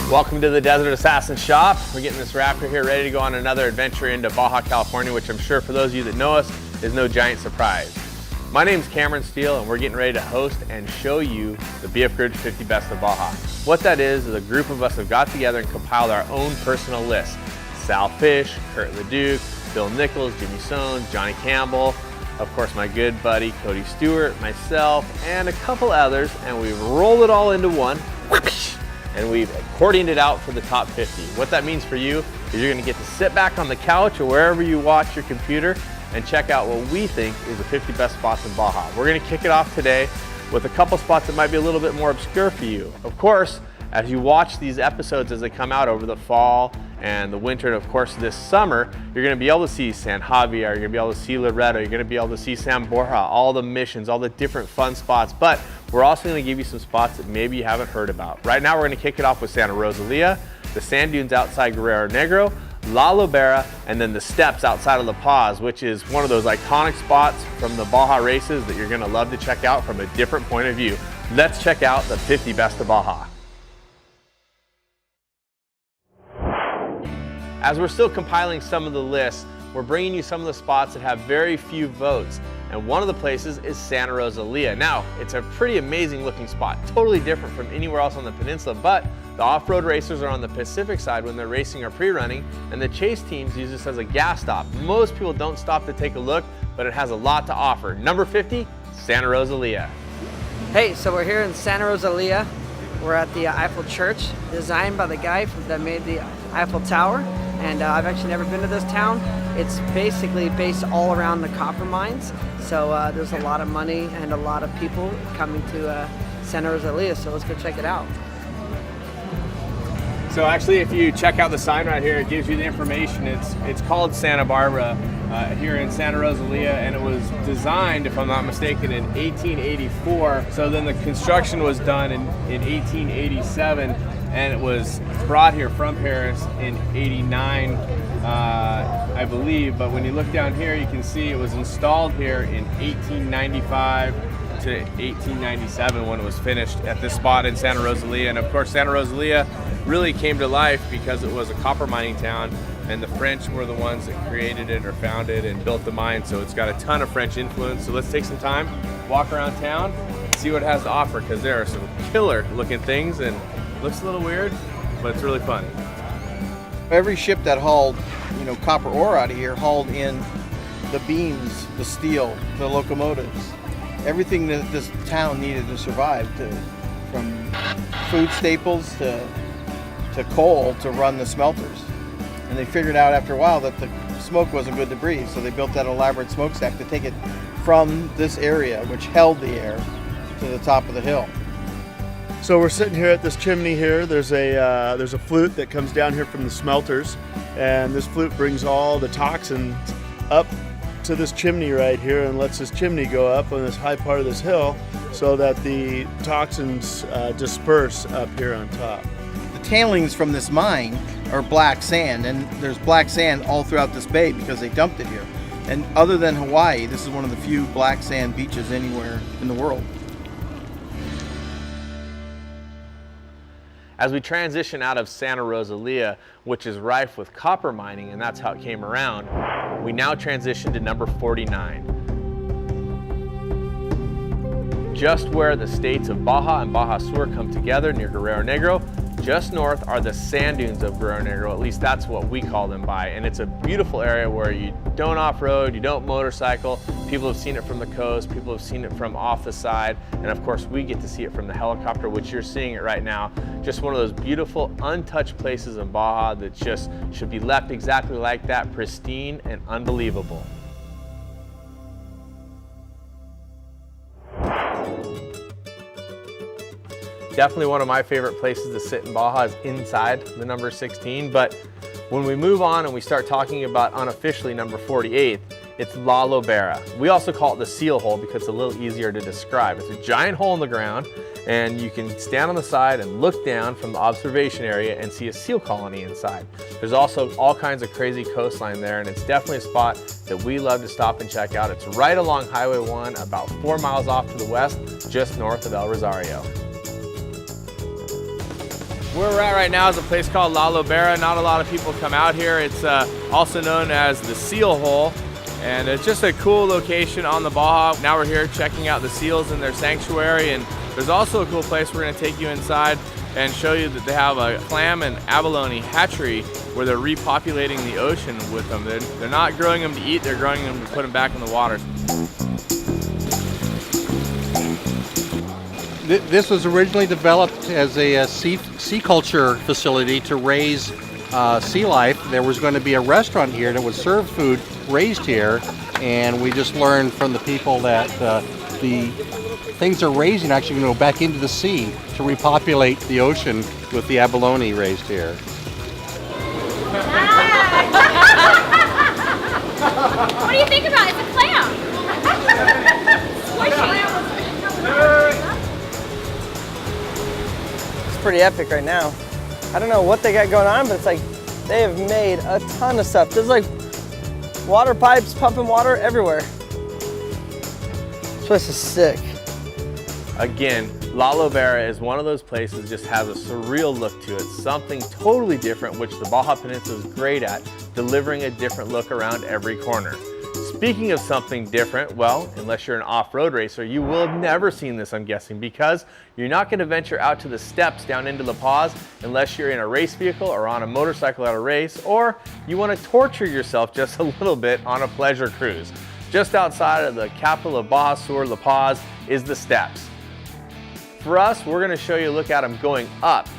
Welcome to the Desert Assassin Shop. We're getting this Raptor here ready to go on another adventure into Baja, California, which I'm sure for those of you that know us is no giant surprise. My name's Cameron Steele, and we're getting ready to host and show you the BFGoodrich 50 Best of Baja. What that is a group of us have got together and compiled our own personal list. Sal Fish, Kurt Leduc, Bill Nichols, Jimmy Sohn, Johnny Campbell, of course my good buddy Cody Stewart, myself, and a couple others, and we've rolled it all into one. And we've accordioned it out for the top 50. What that means for you is you're gonna get to sit back on the couch or wherever you watch your computer and check out what we think is the 50 best spots in Baja. We're gonna kick it off today with a couple spots that might be a little bit more obscure for you. Of course, as you watch these episodes as they come out over the fall and the winter, and of course this summer, you're gonna be able to see San Javier, you're gonna be able to see Loreto, you're gonna be able to see San Borja, all the missions, all the different fun spots, but we're also gonna give you some spots that maybe you haven't heard about. Right now we're gonna kick it off with Santa Rosalia, the sand dunes outside Guerrero Negro, La Lobera, and then the steps outside of La Paz, which is one of those iconic spots from the Baja races that you're gonna love to check out from a different point of view. Let's check out the 50 best of Baja. As we're still compiling some of the lists, we're bringing you some of the spots that have very few votes. And one of the places is Santa Rosalia. Now, it's a pretty amazing looking spot, totally different from anywhere else on the peninsula, but the off-road racers are on the Pacific side when they're racing or pre-running, and the chase teams use this as a gas stop. Most people don't stop to take a look, but it has a lot to offer. Number 50, Santa Rosalia. Hey, so we're here in Santa Rosalia. We're at the Eiffel Church, designed by the guy that made the Eiffel Tower. And I've actually never been to this town. It's basically based all around the copper mines. So there's a lot of money and a lot of people coming to Santa Rosalia. So let's go check it out. So actually, if you check out the sign right here, it gives you the information. It's called Santa Barbara here in Santa Rosalia, and it was designed, if I'm not mistaken, in 1884. So then the construction was done in 1887. And it was brought here from Paris in 89, I believe. But when you look down here, you can see it was installed here in 1895 to 1897 when it was finished at this spot in Santa Rosalia. And of course, Santa Rosalia really came to life because it was a copper mining town, and the French were the ones that created it or founded and built the mine. So it's got a ton of French influence. So let's take some time, walk around town, see what it has to offer, because there are some killer looking things, and looks a little weird, but it's really fun. Every ship that hauled, copper ore out of here hauled in the beams, the steel, the locomotives, everything that this town needed to survive, from food staples to coal to run the smelters. And they figured out after a while that the smoke wasn't good to breathe, so they built that elaborate smokestack to take it from this area, which held the air, to the top of the hill. So we're sitting here at this chimney here. There's a flute that comes down here from the smelters, and this flute brings all the toxins up to this chimney right here and lets this chimney go up on this high part of this hill so that the toxins disperse up here on top. The tailings from this mine are black sand, and there's black sand all throughout this bay because they dumped it here. And other than Hawaii, this is one of the few black sand beaches anywhere in the world. As we transition out of Santa Rosalia, which is rife with copper mining, and that's how it came around, we now transition to number 49. Just where the states of Baja and Baja Sur come together near Guerrero Negro, just north are the sand dunes of Guerrero Negro. At least that's what we call them by. And it's a beautiful area where you don't off-road, you don't motorcycle. People have seen it from the coast, people have seen it from off the side, and of course we get to see it from the helicopter, which you're seeing it right now. Just one of those beautiful, untouched places in Baja that just should be left exactly like that, pristine and unbelievable. Definitely one of my favorite places to sit in Baja is inside the number 16, but when we move on and we start talking about unofficially number 48, it's La Lobera. We also call it the seal hole because it's a little easier to describe. It's a giant hole in the ground, and you can stand on the side and look down from the observation area and see a seal colony inside. There's also all kinds of crazy coastline there, and it's definitely a spot that we love to stop and check out. It's right along Highway 1, about 4 miles off to the west, just north of El Rosario. Where we're at right now is a place called La Lobera. Not a lot of people come out here. It's also known as the Seal Hole, and it's just a cool location on the Baja. Now we're here checking out the seals in their sanctuary, and there's also a cool place we're going to take you inside and show you that they have a Clam and Abalone hatchery where they're repopulating the ocean with them. They're not growing them to eat, they're growing them to put them back in the water. This was originally developed as a sea culture facility to raise sea life. There was going to be a restaurant here that would serve food raised here, and we just learned from the people that the things they're raising actually going to go back into the sea to repopulate the ocean with the abalone raised here. What do you think about it? It's a clam. It's pretty epic right now. I don't know what they got going on, but it's like they have made a ton of stuff. There's like water pipes pumping water everywhere. This place is sick. Again, La Lobera is one of those places that just has a surreal look to it, something totally different, which the Baja Peninsula is great at, delivering a different look around every corner. Speaking of something different, well, unless you're an off-road racer, you will have never seen this, I'm guessing, because you're not going to venture out to the steps down into La Paz unless you're in a race vehicle or on a motorcycle at a race, or you want to torture yourself just a little bit on a pleasure cruise. Just outside of the capital of Baja Sur, La Paz, is the steps. For us, we're going to show you a look at them going up.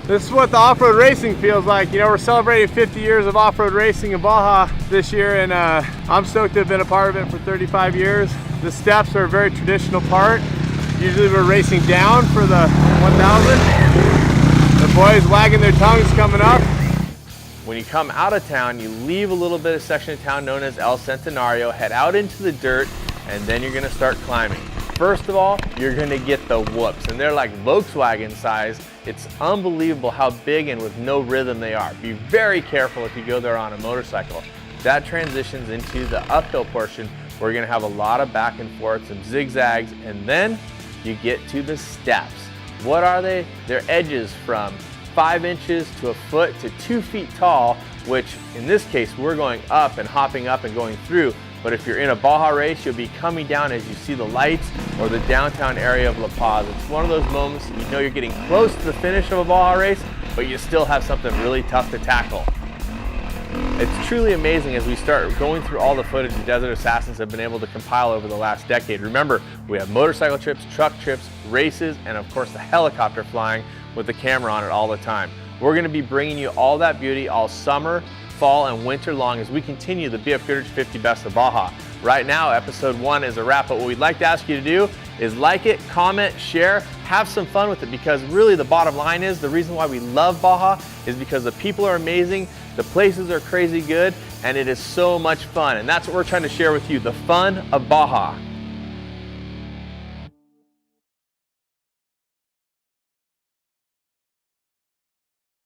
This is what the off-road racing feels like. You know, we're celebrating 50 years of off-road racing in Baja this year, and I'm stoked to have been a part of it for 35 years. The steps are a very traditional part. Usually we're racing down for the 1000. The boys wagging their tongues coming up. When you come out of town, you leave a little bit of section of town known as El Centenario, head out into the dirt, and then you're going to start climbing. First of all, you're going to get the whoops, and they're like Volkswagen size. It's unbelievable how big and with no rhythm they are. Be very careful if you go there on a motorcycle. That transitions into the uphill portion where you're going to have a lot of back and forth, some zigzags, and then you get to the steps. What are they? They're edges from 5 inches to a foot to 2 feet tall, which in this case we're going up and hopping up and going through. But if you're in a Baja race, you'll be coming down as you see the lights or the downtown area of La Paz. It's one of those moments you know you're getting close to the finish of a Baja race, but you still have something really tough to tackle. It's truly amazing as we start going through all the footage the Desert Assassins have been able to compile over the last decade. Remember, we have motorcycle trips, truck trips, races, and of course the helicopter flying with the camera on it all the time. We're going to be bringing you all that beauty all summer, fall, and winter long as we continue the BFGoodrich 50 Best of Baja. Right now, episode 1 is a wrap, but what we'd like to ask you to do is like it, comment, share, have some fun with it, because really the bottom line is the reason why we love Baja is because the people are amazing, the places are crazy good, and it is so much fun. And that's what we're trying to share with you, the fun of Baja.